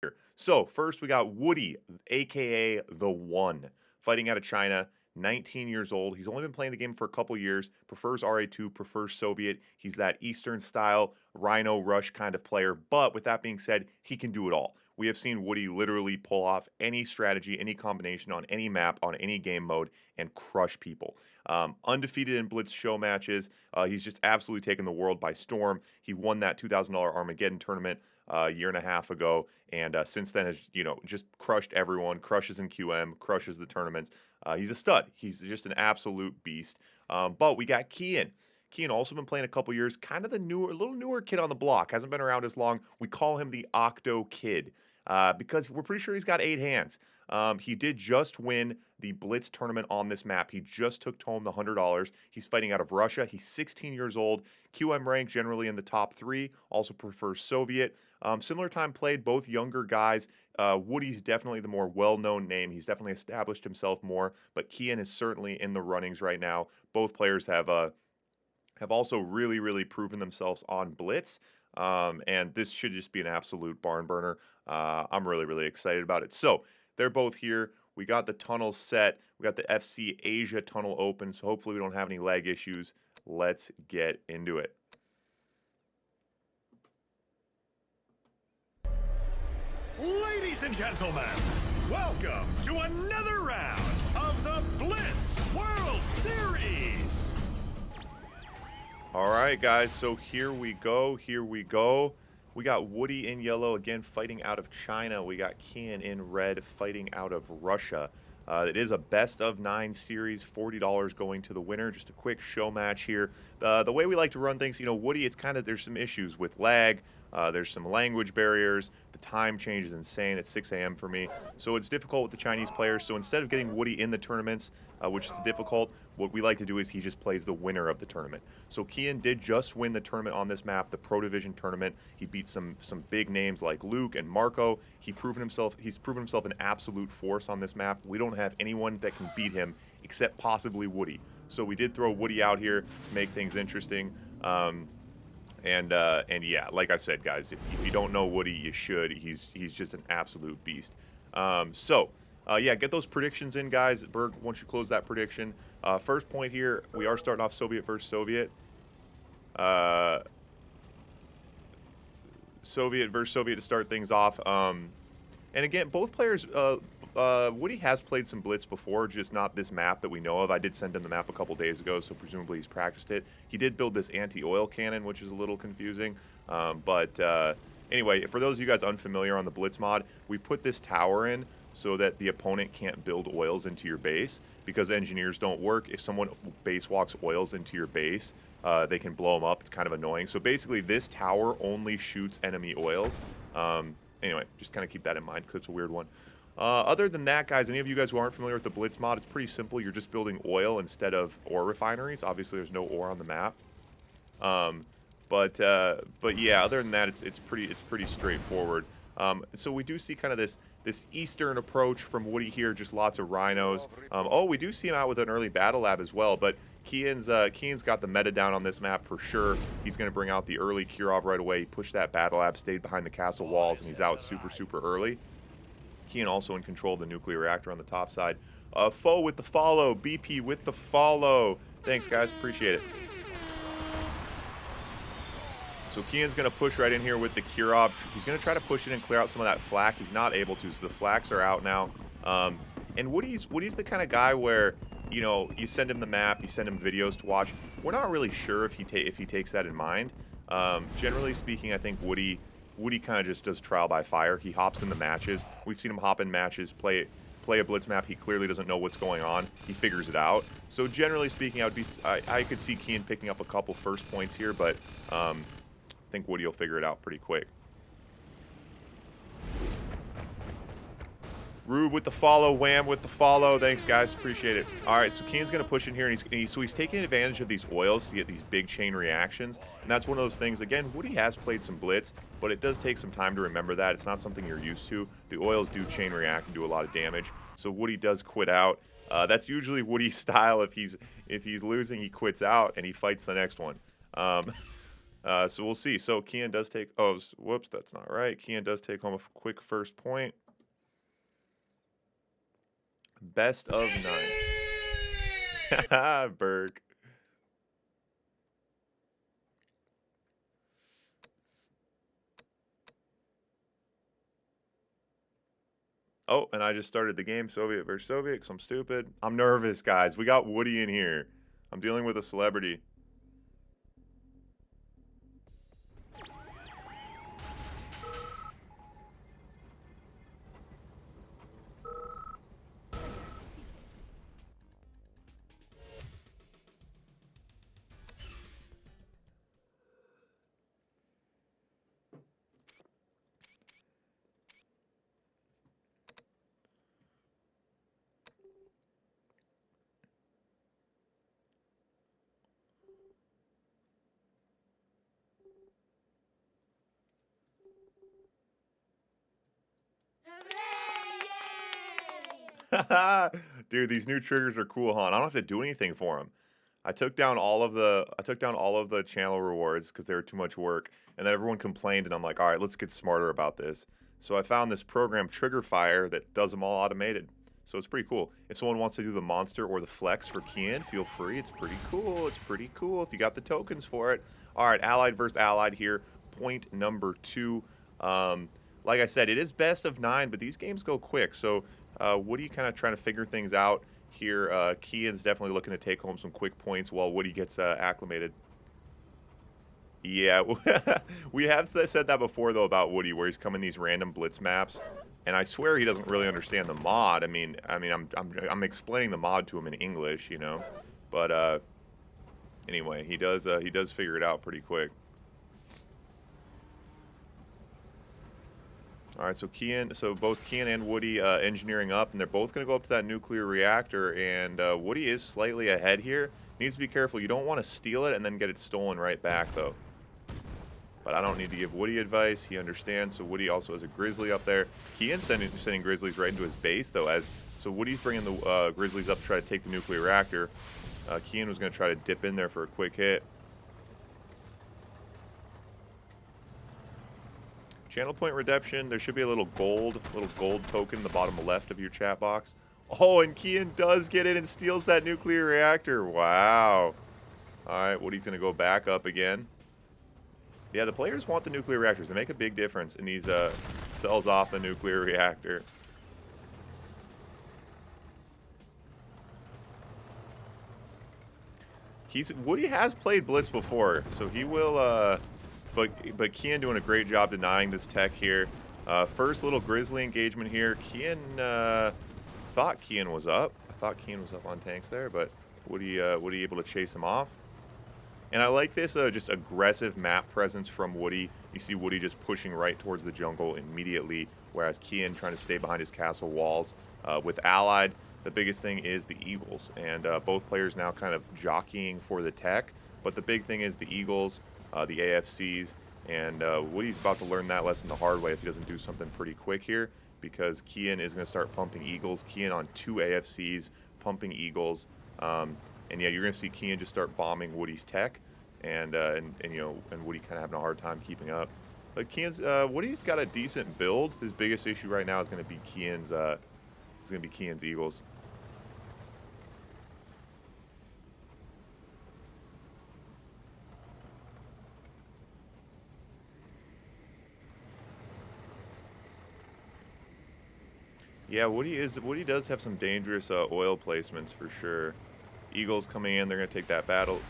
here. So first we got Wudi, aka the One, fighting out of China. 19 years old. He's only been playing the game for a couple years. Prefers RA2, prefers Soviet. He's that Eastern style Rhino Rush kind of player. But with that being said, he can do it all. We have seen Wudi literally pull off any strategy, any combination on any map, on any game mode, and crush people. Undefeated in Blitz show matches. He's just absolutely taken the world by storm. He won that $2,000 Armageddon tournament a year and a half ago, and since then has just crushed everyone. Crushes in QM, crushes the tournaments. He's a stud. He's just an absolute beast. But we got Qien. Qien also been playing a couple years, kind of the little newer kid on the block. Hasn't been around as long. We call him the Octo Kid because we're pretty sure he's got 8 hands. He did just win the Blitz tournament on this map. He just took home the $100. He's fighting out of Russia. He's 16 years old. QM rank generally in the top 3. Also prefers Soviet. Similar time played, both younger guys. Wudi's definitely the more well-known name. He's definitely established himself more, but Qien is certainly in the runnings right now. Both players have also really, really proven themselves on Blitz, and this should just be an absolute barn burner. I'm really, really excited about it. So they're both here. We got the tunnel set. We got the FC Asia tunnel open, so hopefully we don't have any lag issues. Let's get into it. Ladies and gentlemen, welcome to another round of the Blitz World Series. All right, guys, so here we go. We got Wudi in yellow, again, fighting out of China. We got Qien in red, fighting out of Russia. It is a best-of-9 series, $40 going to the winner. Just a quick show match here. The way we like to run things, Wudi, it's kind of, there's some issues with lag. There's some language barriers. The time change is insane. It's 6 a.m. for me. So it's difficult with the Chinese players. So instead of getting Wudi in the tournaments, which is difficult, what we like to do is he just plays the winner of the tournament. So Qien did just win the tournament on this map, the Pro Division tournament. He beat some big names like Luke and Marco. He's proven himself an absolute force on this map. We don't have anyone that can beat him except possibly Wudi. So we did throw Wudi out here to make things interesting. And yeah, like I said, guys, if you don't know Wudi, you should. He's just an absolute beast. Yeah, get those predictions in, guys. Berg, once you close that prediction. First point here, we are starting off Soviet versus Soviet. Soviet versus Soviet to start things off. And again, both players, Wudi has played some Blitz before, just not this map that we know of. I did send him the map a couple days ago, so presumably he's practiced it. He did build this anti-oil cannon, which is a little confusing. Anyway, for those of you guys unfamiliar on the Blitz mod, we put this tower in so that the opponent can't build oils into your base, because engineers don't work. If someone base walks oils into your base, they can blow them up. It's kind of annoying. So basically, this tower only shoots enemy oils. Anyway, just kind of keep that in mind because it's a weird one. Other than that, guys, any of you guys who aren't familiar with the Blitz mod, it's pretty simple. You're just building oil instead of ore refineries. Obviously, there's no ore on the map. But yeah, other than that, it's pretty straightforward. So we do see kind of this Eastern approach from Wudi here, just lots of rhinos. Oh, we do see him out with an early battle lab as well, but Qien's got the meta down on this map for sure. He's going to bring out the early Kirov right away. He pushed that battle lab, stayed behind the castle walls, and he's out super early. Qien also in control of the nuclear reactor on the top side. Foe with the follow. BP with the follow. Thanks, guys. Appreciate it. So Qien's going to push right in here with the Kirov. He's going to try to push it and clear out some of that flak. He's not able to, so the flaks are out now. And Woody's the kind of guy where, you send him the map, you send him videos to watch. We're not really sure if he takes that in mind. Generally speaking, I think Wudi kind of just does trial by fire. He hops in the matches. We've seen him hop in matches, play a Blitz map. He clearly doesn't know what's going on. He figures it out. So generally speaking, I could see Qien picking up a couple first points here, but I think Wudi will figure it out pretty quick. Rube with the follow, Wham with the follow. Thanks, guys. Appreciate it. All right, so Qien's going to push in here, and he's taking advantage of these oils to get these big chain reactions. And that's one of those things, again, Wudi has played some Blitz, but it does take some time to remember that. It's not something you're used to. The oils do chain react and do a lot of damage. So Wudi does quit out. That's usually Woody's style. If he's losing, he quits out, and he fights the next one. So we'll see. So Qien does take. Oh, whoops, that's not right. Qien does take home a quick first point. Best of 9. Berg. Oh, and I just started the game, Soviet versus Soviet, because I'm stupid. I'm nervous, guys. We got Wudi in here. I'm dealing with a celebrity. Dude, these new triggers are cool, huh? And I don't have to do anything for them. I took down all of the channel rewards because they were too much work, and then everyone complained, and I'm like, all right, let's get smarter about this. So I found this program, Trigger Fire, that does them all automated. So it's pretty cool. If someone wants to do the monster or the flex for Qien, feel free. It's pretty cool. It's pretty cool if you got the tokens for it. All right, allied versus allied here. Point number 2. Like I said, it is best of 9, but these games go quick. So Woody kind of trying to figure things out here. Qien's definitely looking to take home some quick points while Woody gets acclimated. Yeah, we have said that before though about Woody, where he's coming these random blitz maps, and I swear he doesn't really understand the mod. I'm explaining the mod to him in English, you know, but anyway, he does figure it out pretty quick. All right, so both Qien and Woody engineering up, and they're both going to go up to that nuclear reactor, and Woody is slightly ahead here. Needs to be careful. You don't want to steal it and then get it stolen right back, though. But I don't need to give Woody advice. He understands, so Woody also has a Grizzly up there. Qien's sending Grizzlies right into his base, though, so Woody's bringing the Grizzlies up to try to take the nuclear reactor. Qien was going to try to dip in there for a quick hit. Channel point redemption. There should be a little gold token in the bottom left of your chat box. Oh, and Qien does get in and steals that nuclear reactor. Wow. All right, Woody's going to go back up again. Yeah, the players want the nuclear reactors. They make a big difference in these cells off the nuclear reactor. Woody has played Blitz before, so he will... But Qien doing a great job denying this tech here. First little Grizzly engagement here. Qien thought Qien was up. I thought Qien was up on tanks there, but Woody able to chase him off. And I like this just aggressive map presence from Woody. You see Woody just pushing right towards the jungle immediately, whereas Qien trying to stay behind his castle walls. With Allied, the biggest thing is the Eagles, and both players now kind of jockeying for the tech. But the big thing is the Eagles. The AFCs, and Woody's about to learn that lesson the hard way if he doesn't do something pretty quick here, because Qien is going to start pumping Eagles. Qien on 2 AFCs, pumping Eagles, and yeah, you're going to see Qien just start bombing Woody's tech, and Woody kind of having a hard time keeping up. But Woody's got a decent build. His biggest issue right now is going to be Qien's Eagles. Yeah, Woody does have some dangerous oil placements for sure. Eagles coming in, they're going to take that battle.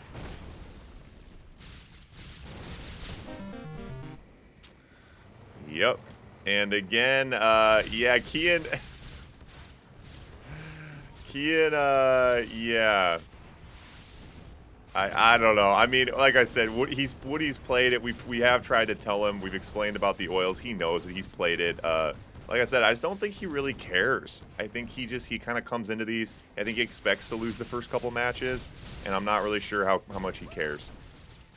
Yep. And again, yeah, Qien, yeah. I don't know. I mean, like I said, Woody's played it. We have tried to tell him. We've explained about the oils. He knows it. He's played it. Like I said, I just don't think he really cares. I think he kind of comes into these. I think he expects to lose the first couple matches, and I'm not really sure how much he cares.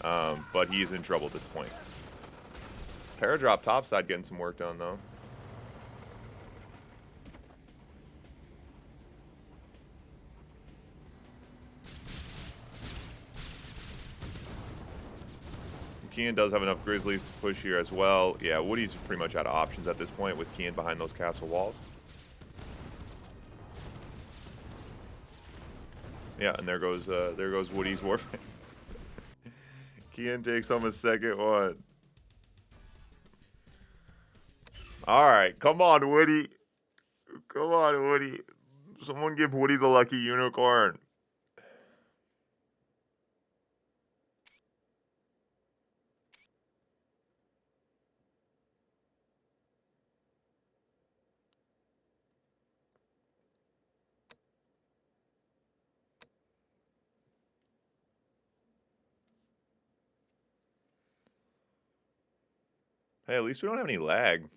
But he's in trouble at this point. Paradrop topside getting some work done, though. Qien does have enough Grizzlies to push here as well. Yeah, Woody's pretty much out of options at this point with Qien behind those castle walls. Yeah, and there goes Woody's Warfare. Qien takes home a second one. All right, come on, Woody. Come on, Woody. Someone give Woody the lucky unicorn. Hey, at least we don't have any lag.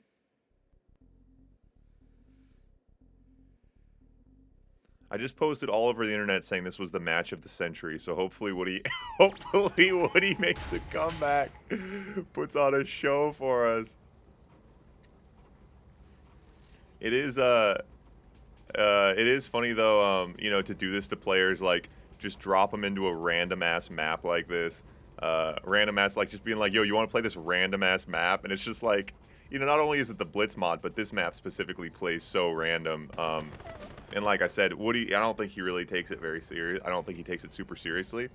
I just posted all over the internet saying this was the match of the century, so hopefully Woody makes a comeback, puts on a show for us. It is funny though, you know, to do this to players, like just drop them into a random ass map like this, random ass, like just being like, yo, you want to play this random ass map, and it's just like, you know, not only is it the Blitz mod, but this map specifically plays so random. And like I said, Woody, I don't think he really takes it very serious. I don't think he takes it super seriously.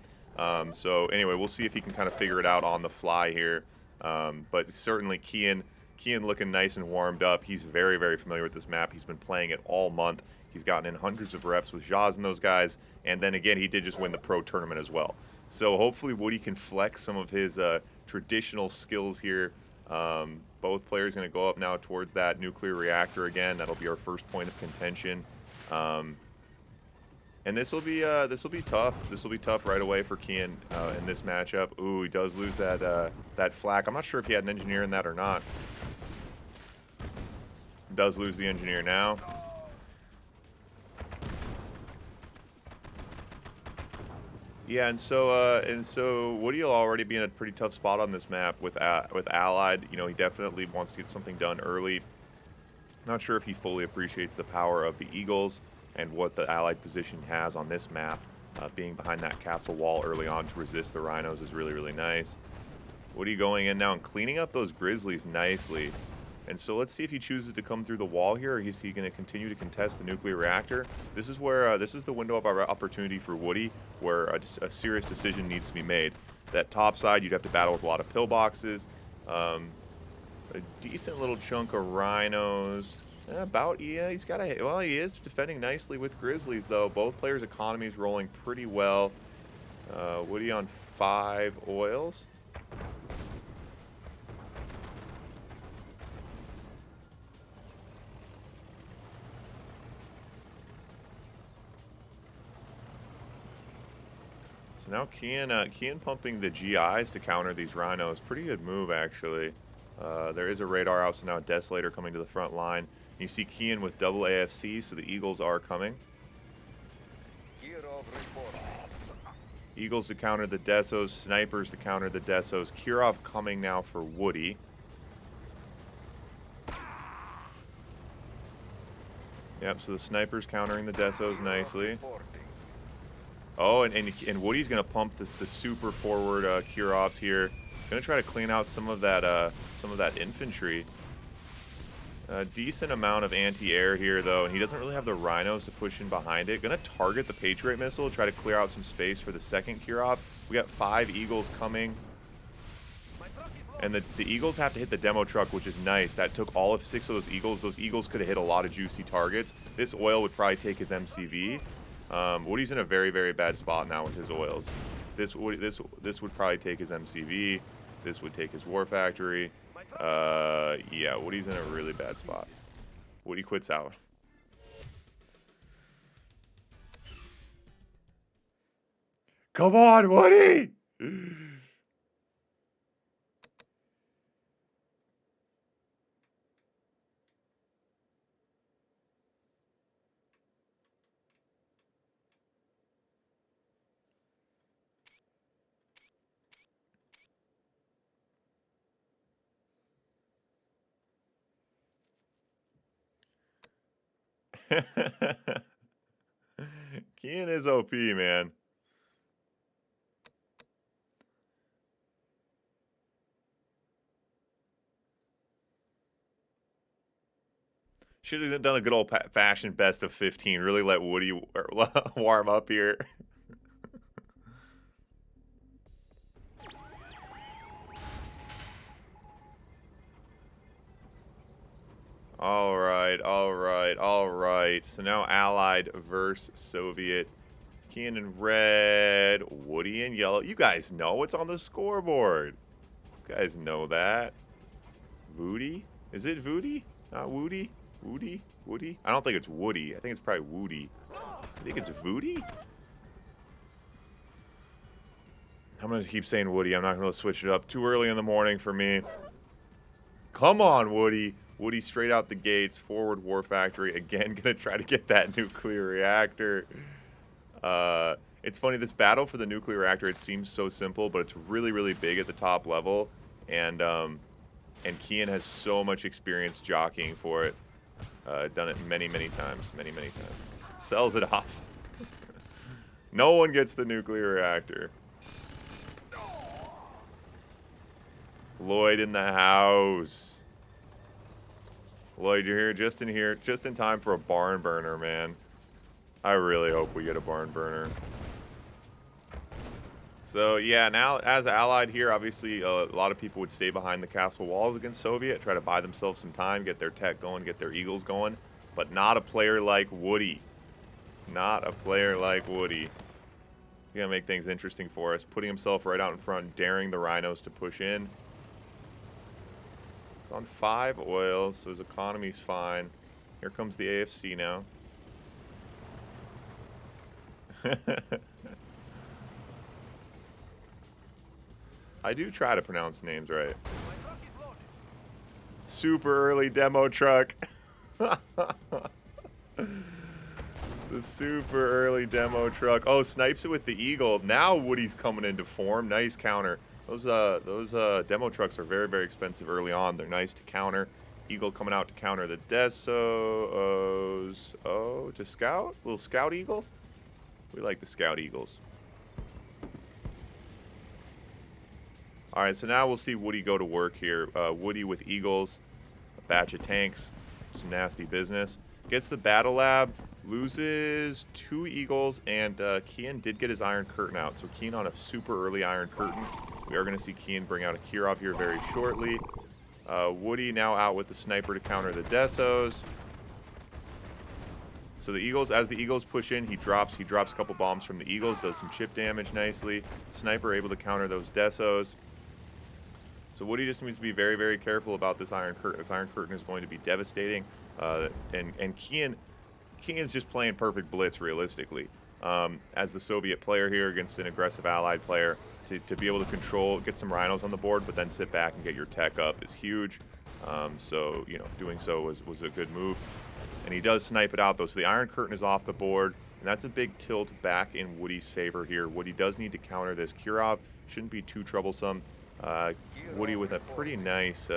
So anyway, we'll see if he can kind of figure it out on the fly here. But certainly Qien looking nice and warmed up. He's very, very familiar with this map. He's been playing it all month. He's gotten in hundreds of reps with Jaws and those guys. And then again, he did just win the pro tournament as well. So hopefully Woody can flex some of his traditional skills here. Both players going to go up now towards that nuclear reactor again. That'll be our first point of contention. And this will be tough. This will be tough right away for Qien in this matchup. Ooh, he does lose that flak. I'm not sure if he had an engineer in that or not. Does lose the engineer now. Yeah, and so Woody will already be in a pretty tough spot on this map with Allied. You know, he definitely wants to get something done early. Not sure if he fully appreciates the power of the Eagles and what the Allied position has on this map. Being behind that castle wall early on to resist the Rhinos is really, really nice. Woody going in now and cleaning up those Grizzlies nicely. And so let's see if he chooses to come through the wall here, or is he going to continue to contest the nuclear reactor? This is where this is the window of opportunity for Woody, where a serious decision needs to be made. That top side, you'd have to battle with a lot of pillboxes. A decent little chunk of Rhinos. Yeah, he's got a, well, he is defending nicely with Grizzlies, though. Both players' economies rolling pretty well. Woody on 5 oils. So now Qien pumping the GIs to counter these Rhinos. Pretty good move, actually. There is a radar out, so now a Desolator coming to the front line. You see Qien with double AFC, so the Eagles are coming. Eagles to counter the Desos, Snipers to counter the Desos. Kirov coming now for Woody. Yep, so the Snipers countering the Desos nicely. Oh, and Woody's going to pump the super forward Kirovs here. Going to try to clean out some of that infantry. A decent amount of anti-air here, though, and he doesn't really have the Rhinos to push in behind it. Going to target the Patriot missile, try to clear out some space for the second Kirov. We got 5 Eagles coming. And the Eagles have to hit the demo truck, which is nice. That took all of 6 of those Eagles. Those Eagles could have hit a lot of juicy targets. This oil would probably take his MCV. Woody's in a very, very bad spot now with his oils. This would probably take his MCV. This would take his War Factory. Yeah, Woody's in a really bad spot. Woody quits out. Come on, Woody! Qien is OP, man. Should have done a good old-fashioned best of 15. Really let Woody warm up here. All right, all right, all right. So now Allied versus Soviet. Qien in red, Woody in yellow. You guys know what's on the scoreboard. You guys know that. Wudi? Is it Wudi? Not Woody? Woody? Woody? I don't think it's Woody. I think it's probably Woody. I think it's Wudi? I'm going to keep saying Woody. I'm not going to switch it up. Too early in the morning for me. Come on, Woody. Woody straight out the gates. Forward War Factory. Again, going to try to get that nuclear reactor. It's funny, this battle for the nuclear reactor, it seems so simple, but it's really, really big at the top level. And Qien has so much experience jockeying for it. Done it many, many times. Many, many times. Sells it off. No one gets the nuclear reactor. Lloyd in the house. Lloyd, you're here just in time for a barn burner, man. I really hope we get a barn burner. So, yeah, now as Allied here, obviously a lot of people would stay behind the castle walls against Soviet, try to buy themselves some time, get their tech going, get their eagles going. But not a player like Woody. Not a player like Woody. He's going to make things interesting for us. Putting himself right out in front, daring the rhinos to push in. It's on 5 oil, so his economy's fine. Here comes the AFC now. I do try to pronounce names right. Super early demo truck. The super early demo truck. Oh, snipes it with the eagle. Now Woody's coming into form. Nice counter. Those demo trucks are very, very expensive early on. They're nice to counter. Eagle coming out to counter the Desos. Oh, to scout? Little scout eagle? We like the scout eagles. All right, so now we'll see Woody go to work here. Woody with eagles, a batch of tanks, some nasty business. Gets the battle lab, loses 2 eagles, and Qien did get his iron curtain out. So Qien on a super early iron curtain. We are going to see Qien bring out a Kirov here very shortly. Woody now out with the sniper to counter the Desos. So the Eagles, as the Eagles push in, he drops a couple bombs from the Eagles, does some chip damage nicely. Sniper able to counter those Desos. So Woody just needs to be very, very careful about this iron curtain. This iron curtain is going to be devastating. And Qien's just playing perfect blitz realistically. As the Soviet player here against an aggressive Allied player, to be able to control, get some rhinos on the board, but then sit back and get your tech up is huge. So, you know, doing so was a good move. And he does snipe it out, though. So the Iron Curtain is off the board. And that's a big tilt back in Woody's favor here. Woody does need to counter this. Kirov shouldn't be too troublesome. Woody with a pretty nice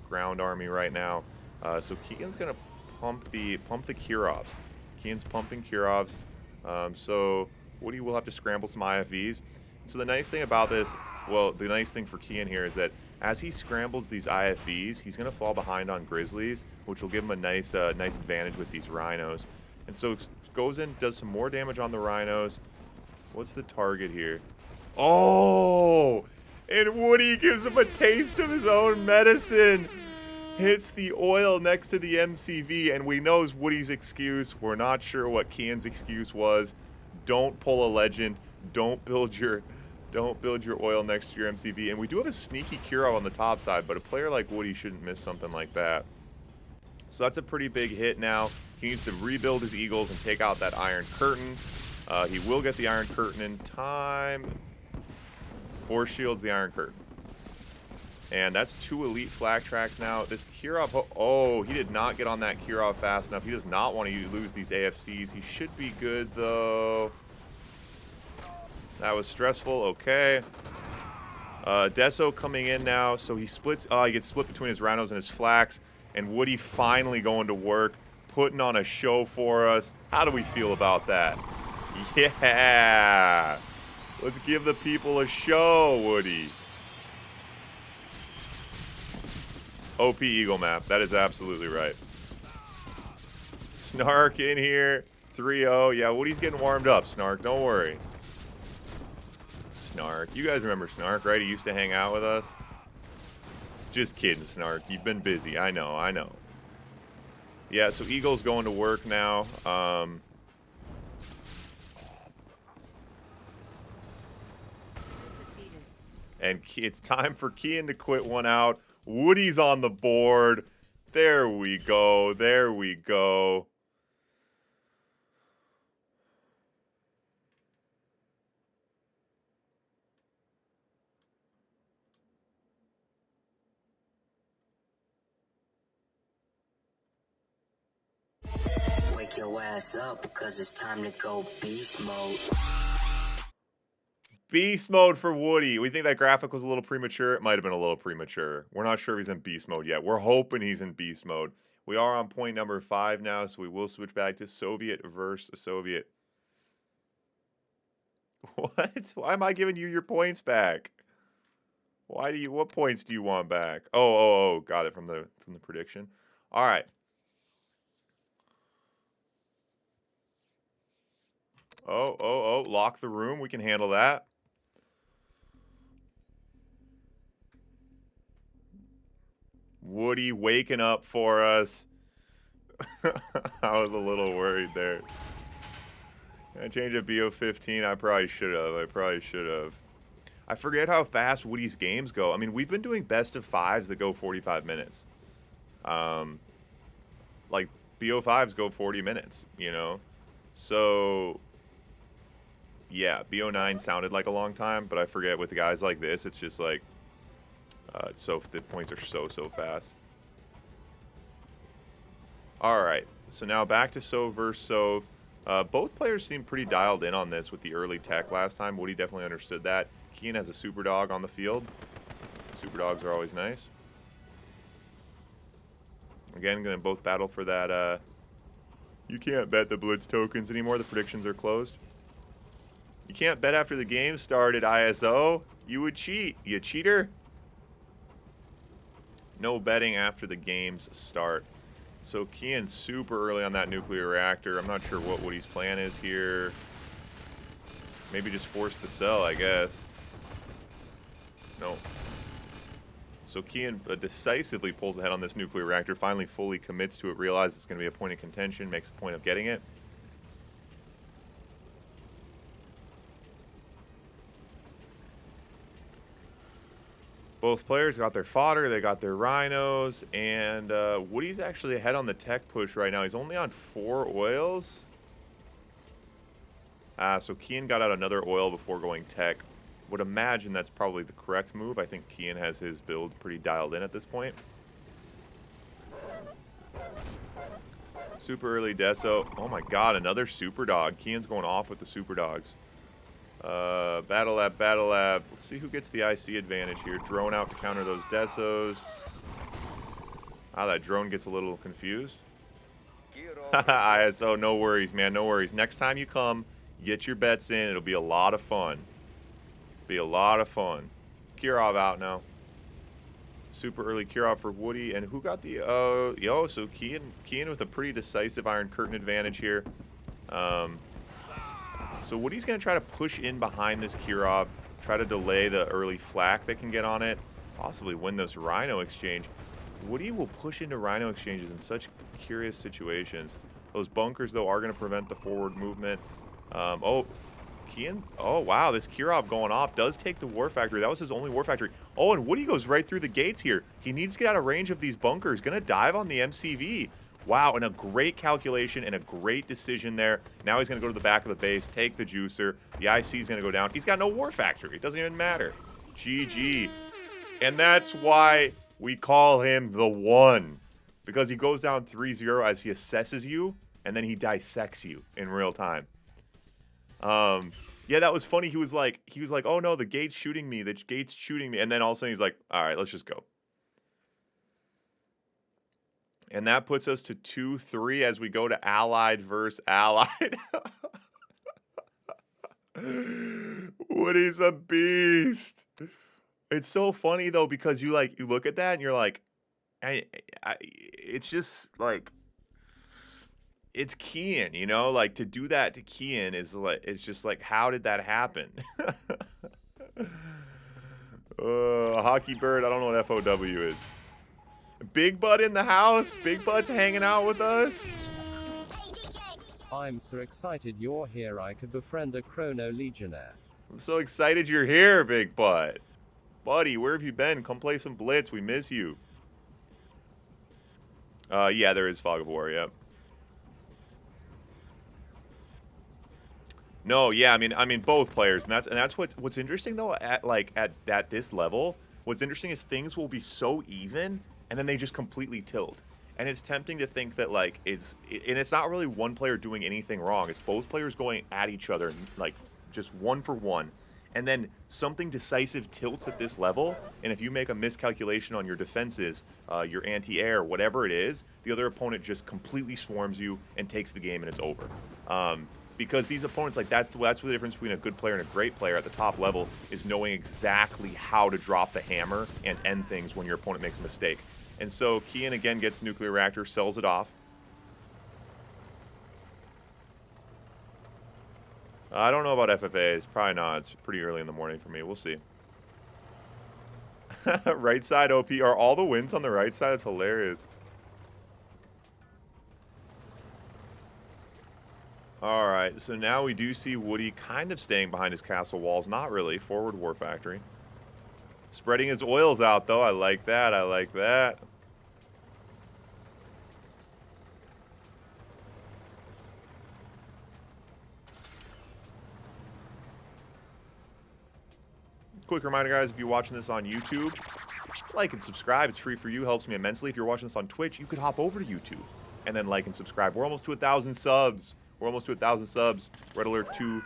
ground army right now. So Qien's going to pump the Kirovs. Qien's pumping Kirovs. So Woody will have to scramble some IFVs. So the nice thing about this, well, the nice thing for Qien here is that as he scrambles these IFVs, he's going to fall behind on Grizzlies, which will give him a nice advantage with these Rhinos. And so goes in, does some more damage on the Rhinos. What's the target here? Oh! And Woody gives him a taste of his own medicine. Hits the oil next to the MCV, and we know Woody's excuse. We're not sure what Qien's excuse was. Don't pull a legend. Don't build your oil next to your MCV. And we do have a sneaky Kirov on the top side, but a player like Woody shouldn't miss something like that. So that's a pretty big hit now. He needs to rebuild his Eagles and take out that Iron Curtain. He will get the Iron Curtain in time. 4 shields the Iron Curtain. And that's 2 elite flak tracks now. This Kirov, oh, he did not get on that Kirov fast enough. He does not want to lose these AFCs. He should be good, though. That was stressful. Okay. Deso coming in now. So he splits. He gets split between his Rhinos and his Flaks. And Woody finally going to work, putting on a show for us. How do we feel about that? Yeah. Let's give the people a show, Woody. OP Eagle map. That is absolutely right. Snark in here. 3-0. Yeah, Woody's getting warmed up, Snark. Don't worry. Snark. You guys remember Snark, right? He used to hang out with us. Just kidding, Snark. You've been busy. I know. Yeah, so Eagle's going to work now. And it's time for Qien to quit one out. Woody's on the board. There we go. There we go. Wake your ass up because it's time to go beast mode. Beast mode for Woody. We think that graphic was a little premature. It might have been a little premature. We're not sure if he's in beast mode yet. We're hoping he's in beast mode. We are on point number 5 now, so we will switch back to Soviet versus Soviet. What? Why am I giving you your points back? Why do you? What points do you want back? Oh, got it from the prediction. All right. Oh, lock the room. We can handle that. Woody waking up for us. I was a little worried there. Can I change a BO15? I probably should have. I forget how fast Woody's games go. I mean, we've been doing best of 5s that go 45 minutes. Like, BO5s go 40 minutes, you know? So, yeah, BO9 sounded like a long time, but I forget with guys like this, it's just like, so the points are so fast. All right, so now back to Sov versus Sov. Both players seem pretty dialed in on this with the early tech last time. Woody definitely understood that. Qien has a super dog on the field. Super dogs are always nice. Again, going to both battle for that. You can't bet the Blitz tokens anymore. The predictions are closed. You can't bet after the game started, ISO. You would cheat. You cheater. No betting after the games start. So Qien super early on that nuclear reactor. I'm not sure what Woody's plan is here. Maybe just force the sell, I guess. No. So Qien decisively pulls ahead on this nuclear reactor, finally fully commits to it, realizes it's going to be a point of contention, makes a point of getting it. Both players got their fodder, they got their rhinos, and Woody's actually ahead on the tech push right now. He's only on 4 oils. So Qien got out another oil before going tech. Would imagine that's probably the correct move. I think Qien has his build pretty dialed in at this point. Super early Deso. Oh my god, another super dog. Qien's going off with the super dogs. Battle lab. Let's see who gets the IC advantage here. Drone out to counter those Desos. That drone gets a little confused. ISO, no worries, man, no worries. Next time you come, get your bets in. It'll be a lot of fun. Kirov out now. Super early Kirov for Woody. And who got the... so Qien with a pretty decisive Iron Curtain advantage here. So Woody's going to try to push in behind this Kirov, try to delay the early flak that can get on it, possibly win this Rhino exchange. Woody will push into Rhino exchanges in such curious situations. Those bunkers, though, are going to prevent the forward movement. Qien. Oh, wow, this Kirov going off does take the War Factory. That was his only War Factory. Oh, and Woody goes right through the gates here. He needs to get out of range of these bunkers. Going to dive on the MCV. Wow, and a great calculation and a great decision there. Now he's going to go to the back of the base, take the juicer. The IC is going to go down. He's got no War Factory. It doesn't even matter. GG. And that's why we call him the One. Because he goes down 3-0 as he assesses you, and then he dissects you in real time. Yeah, that was funny. He was like, oh no, the gate's shooting me. And then all of a sudden he's like, all right, let's just go. And that puts us to 2-3 as we go to Allied versus Allied. Woody's a beast. It's so funny though, because you look at that and you're like, it's just like, it's Qien, you know, like to do that to Qien is like, it's just like, how did that happen? Hockey Bird, I don't know what FOW is. Big Bud in the house. Big Bud's hanging out with us. I'm so excited you're here. I could befriend a Chrono Legionnaire. I'm so excited you're here, Big Bud. Buddy, where have you been? Come play some Blitz. We miss you. Yeah, there is Fog of War, yep. No, yeah, I mean both players, and that's what's interesting though at this level. What's interesting is things will be so even, and then they just completely tilt. And it's tempting to think that like it's not really one player doing anything wrong. It's both players going at each other like just one for one. And then something decisive tilts at this level, and if you make a miscalculation on your defenses, your anti-air, whatever it is, the other opponent just completely swarms you and takes the game, and it's over. Because these opponents, like that's the difference between a good player and a great player at the top level, is knowing exactly how to drop the hammer and end things when your opponent makes a mistake. And so Qien again gets nuclear reactor, sells it off. I don't know about FFAs. Probably not. It's pretty early in the morning for me. We'll see. Right side OP. Are all the wins on the right side? That's hilarious. Alright, so now we do see Wudi kind of staying behind his castle walls. Not really. Forward War Factory. Spreading his oils out, though. I like that. I like that. Quick reminder, guys, if you're watching this on YouTube, like and subscribe. It's free for you. Helps me immensely. If you're watching this on Twitch, you could hop over to YouTube and then like and subscribe. We're almost to 1,000 subs. We're almost to 1,000 subs. Red Alert 2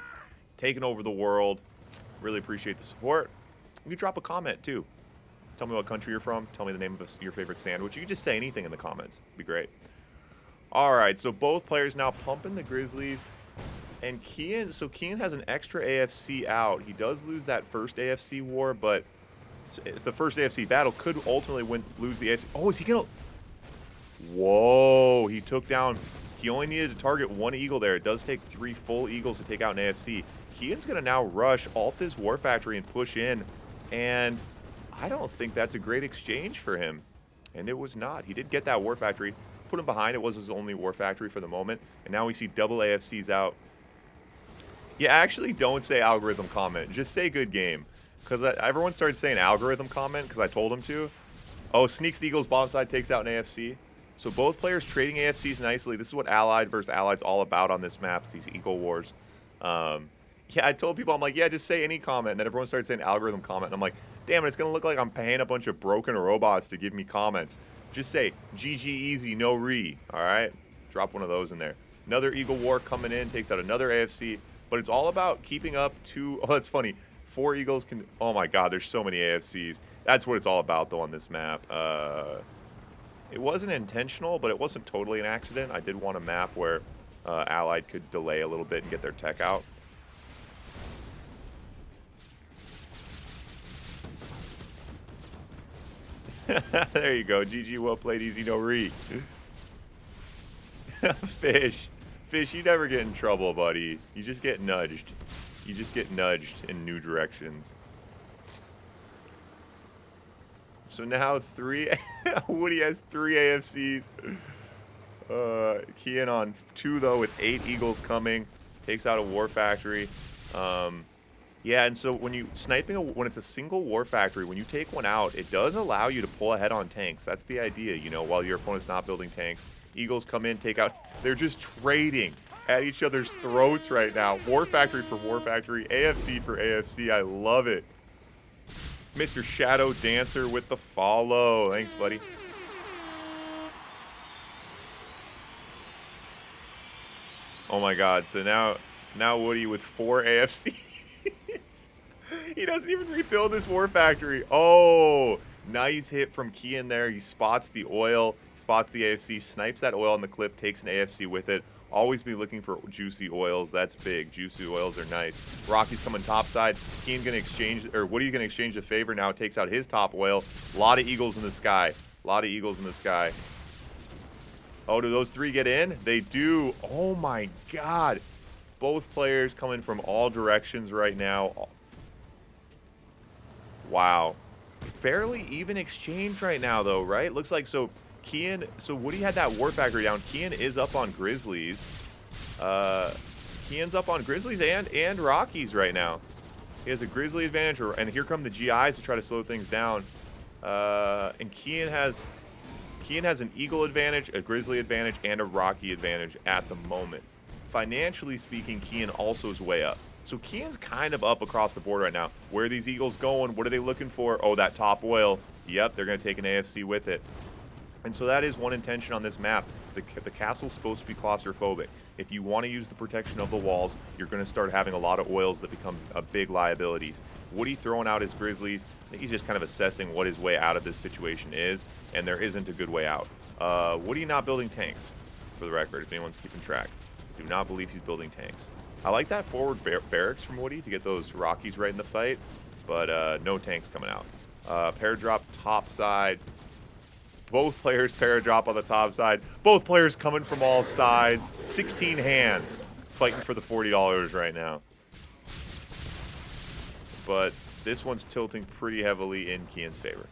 taking over the world. Really appreciate the support. You can drop a comment, too. Tell me what country you're from. Tell me the name of your favorite sandwich. You can just say anything in the comments. It'd be great. All right, so both players now pumping the Grizzlies. And Qien, so Qien has an extra AFC out. He does lose that first AFC war, but the first AFC battle could ultimately lose the AFC. Oh, is he going to... Whoa, he took down... He only needed to target one eagle there. It does take 3 full eagles to take out an AFC. Qien's going to now rush, ult this War Factory, and push in. And I don't think that's a great exchange for him. And it was not. He did get that War Factory. Put him behind. It was his only War Factory for the moment. And now we see double AFCs out. Yeah, actually don't say algorithm comment. Just say good game. Because everyone started saying algorithm comment because I told them to. Oh, sneaks the Eagles bomb side, takes out an AFC. So both players trading AFCs nicely. This is what Allied versus Allied's all about on this map, these Eagle Wars. Yeah, I told people, I'm like, yeah, just say any comment. And then everyone started saying algorithm comment. And I'm like, damn it, it's going to look like I'm paying a bunch of broken robots to give me comments. Just say, GG easy, no re. All right? Drop one of those in there. Another Eagle War coming in, takes out another AFC. But it's all about keeping up to... Oh, that's funny. 4 Eagles can... Oh, my God. There's so many AFCs. That's what it's all about, though, on this map. It wasn't intentional, but it wasn't totally an accident. I did want a map where Allied could delay a little bit and get their tech out. There you go. GG, well played. Easy, no re. Fish. Fish, you never get in trouble, buddy. You just get nudged. You just get nudged in new directions. So now Wudi has 3 AFCs. Qien on 2, though, with 8 Eagles coming. Takes out a War Factory. Yeah, and so when you when it's a single War Factory, when you take one out, it does allow you to pull ahead on tanks. That's the idea, you know, while your opponent's not building tanks. Eagles come in, take out. They're just trading at each other's throats right now. War Factory for War Factory, AFC for AFC. I love it. Mr. Shadow Dancer with the follow. Thanks, buddy. Oh my God. So now Wudi with 4 AFCs. He doesn't even rebuild his War Factory. Oh, nice hit from Qien there. He spots the oil, spots the AFC, snipes that oil on the cliff, takes an AFC with it. Always be looking for juicy oils. That's big. Juicy oils are nice. Rocky's coming topside. Qien gonna exchange, or Woody's gonna exchange the favor now. Takes out his top oil. A lot of eagles in the sky. A lot of eagles in the sky. Oh, do those 3 get in? They do. Oh my god. Both players coming from all directions right now. Wow. Fairly even exchange right now, though, right? Looks like, so Qien, so Wudi had that War Factory down. Qien is up on Grizzlies. Qien's up on Grizzlies and Rockies right now. He has a Grizzly advantage, and here come the GIs to try to slow things down. And Qien has an Eagle advantage, a Grizzly advantage, and a Rocky advantage at the moment. Financially speaking, Qien also is way up. So Qien's kind of up across the board right now. Where are these Eagles going? What are they looking for? Oh, that top oil. Yep, they're going to take an AFC with it. And so that is one intention on this map. The castle's supposed to be claustrophobic. If you want to use the protection of the walls, you're going to start having a lot of oils that become big liabilities. Wudi throwing out his Grizzlies. I think he's just kind of assessing what his way out of this situation is, and there isn't a good way out. Wudi not building tanks, for the record, if anyone's keeping track. Do not believe he's building tanks. I like that forward barracks from Wudi to get those Rockies right in the fight, but no tanks coming out. Paradrop top side. Both players paradrop on the top side. Both players coming from all sides. 16 hands fighting for the $40 right now. But this one's tilting pretty heavily in Qien's favor.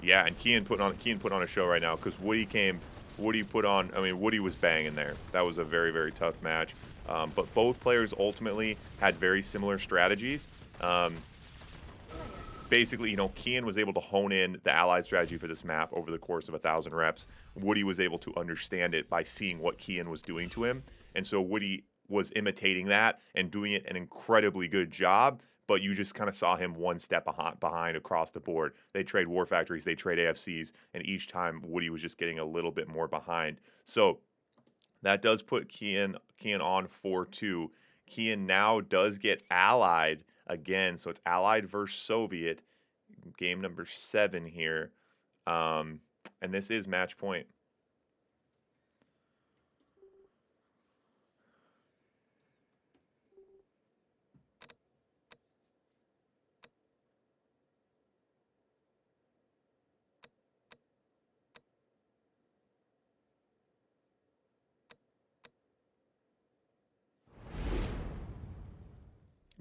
Yeah, and Qien put on a show right now because Wudi was banging there. That was a very, very tough match. But both players ultimately had very similar strategies. Basically, Qien was able to hone in the allied strategy for this map over the course of 1,000 reps. Wudi was able to understand it by seeing what Qien was doing to him. And so Wudi was imitating that and doing it an incredibly good job, but you just kind of saw him one step behind across the board. They trade War Factories, they trade AFCs, and each time Wudi was just getting a little bit more behind. So that does put Qien on 4-2. Qien now does get allied again, so it's Allied versus Soviet, game number 7 here, and this is match point.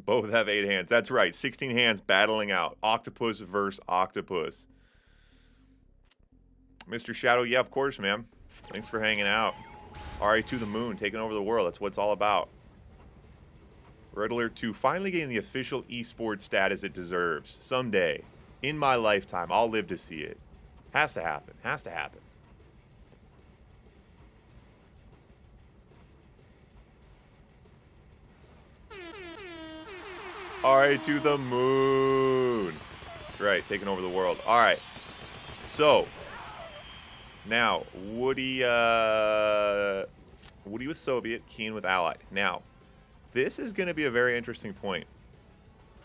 Both have 8 hands. That's right. 16 hands battling out. Octopus versus Octopus. Mr. Shadow, yeah, of course, man. Thanks for hanging out. RA to the moon, taking over the world. That's what it's all about. Red Alert 2 finally getting the official esports status it deserves. Someday, in my lifetime, I'll live to see it. Has to happen. Has to happen. All right, to the moon. That's right, taking over the world. All right. So, now, Wudi with Soviet, Qien with Allied. Now, this is going to be a very interesting point.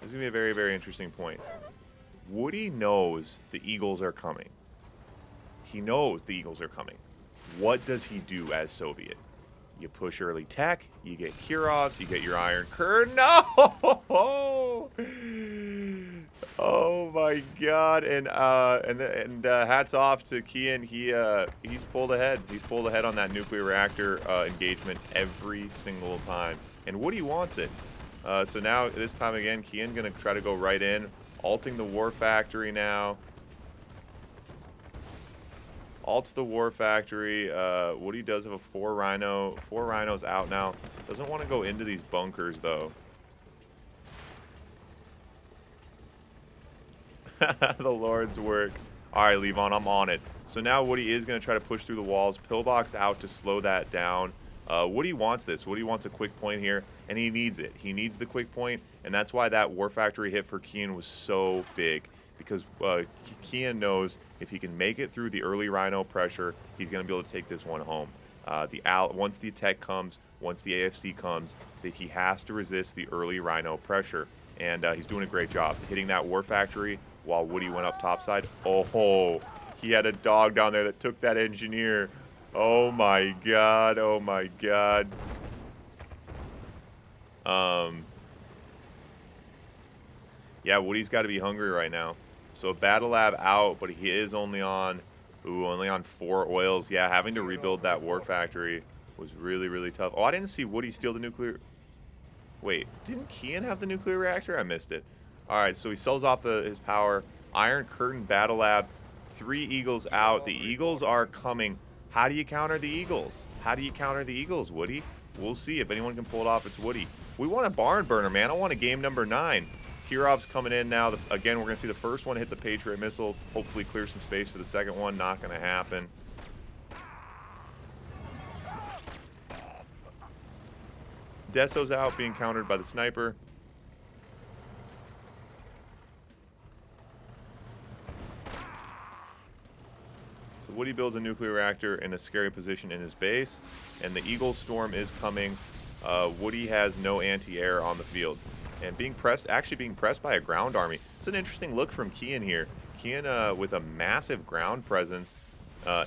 This is going to be a very, very interesting point. Wudi knows the Eagles are coming. He knows the Eagles are coming. What does he do as Soviet? You push early tech, you get Kurovs, you get your Iron Curtain. No! Oh my God! And hats off to Qien. He's pulled ahead. He's pulled ahead on that nuclear reactor engagement every single time. And Wudi wants it. So now this time again, Qien gonna try to go right in, alting the War Factory now. Alts the War Factory. Wudi does have a 4 Rhino. 4 Rhinos out now. Doesn't want to go into these bunkers, though. The Lord's work. All right, Levon, I'm on it. So now Wudi is going to try to push through the walls. Pillbox out to slow that down. Wudi wants this. Wudi wants a quick point here, and he needs it. He needs the quick point, and that's why that War Factory hit for Qien was so big. Because Qien knows if he can make it through the early Rhino pressure, he's going to be able to take this one home. Once the tech comes, once the AFC comes, that he has to resist the early Rhino pressure. And he's doing a great job. Hitting that War Factory while Wudi went up topside. Oh, he had a dog down there that took that engineer. Oh my God, oh my God. Yeah, Woody's got to be hungry right now. So Battle Lab out, but he is only on 4 oils. Yeah, having to rebuild that war factory was really, really tough. Oh, I didn't see Woody steal the nuclear. Wait, didn't Qien have the nuclear reactor? I missed it. All right, so he sells off his power. Iron Curtain Battle Lab. 3 Eagles out. The Eagles are coming. How do you counter the Eagles? How do you counter the Eagles, Woody? We'll see. If anyone can pull it off, it's Woody. We want a barn burner, man. I want a game number 9. Kirov's coming in now. Again, we're going to see the first one hit the Patriot missile. Hopefully clear some space for the second one. Not going to happen. Deso's out, being countered by the sniper. So Woody builds a nuclear reactor in a scary position in his base, and the Eagle Storm is coming. Woody has no anti-air on the field, and actually being pressed by a ground army. It's an interesting look from Qien here. Qien with a massive ground presence,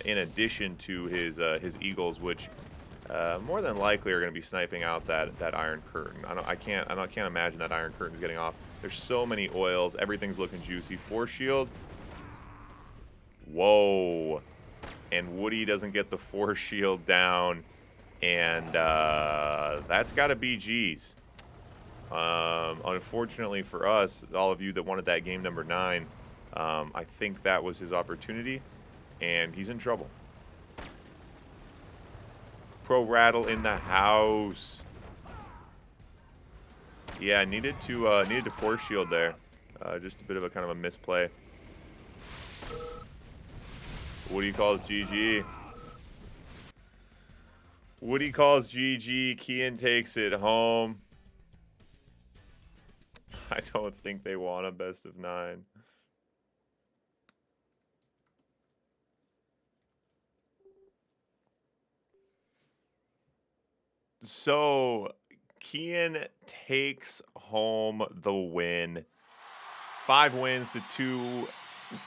in addition to his Eagles, which more than likely are going to be sniping out that Iron Curtain. I can't imagine that Iron Curtain is getting off. There's so many oils. Everything's looking juicy. Force shield. Whoa. And Woody doesn't get the force shield down. And that's got to be G's. Unfortunately for us, all of you that wanted that game number 9, I think that was his opportunity. And he's in trouble. Pro Rattle in the house. Yeah, needed to force shield there. Just a bit of a kind of a misplay. Woody calls GG. Woody calls GG. Qien takes it home. I don't think they want a best of 9. So Qien takes home the win. 5 wins to 2,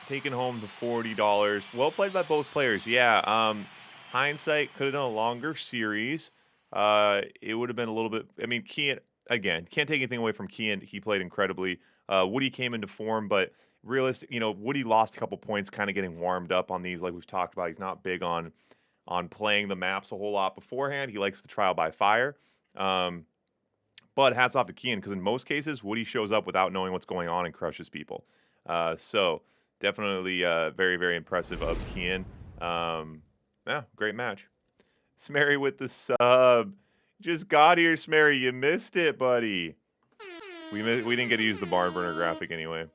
taking home the $40. Well played by both players. Yeah, hindsight, could have done a longer series. It would have been a little bit. I mean, Qien, again, can't take anything away from Qien. He played incredibly. Woody came into form, but realistic, Woody lost a couple points kind of getting warmed up on these, like we've talked about. He's not big on playing the maps a whole lot beforehand. He likes the trial by fire. But hats off to Qien, because in most cases, Woody shows up without knowing what's going on and crushes people. So definitely very, very impressive of Qien. Yeah, great match. Smerry with the sub. Just got here, Smerry. You missed it, buddy. We didn't get to use the barn burner graphic anyway.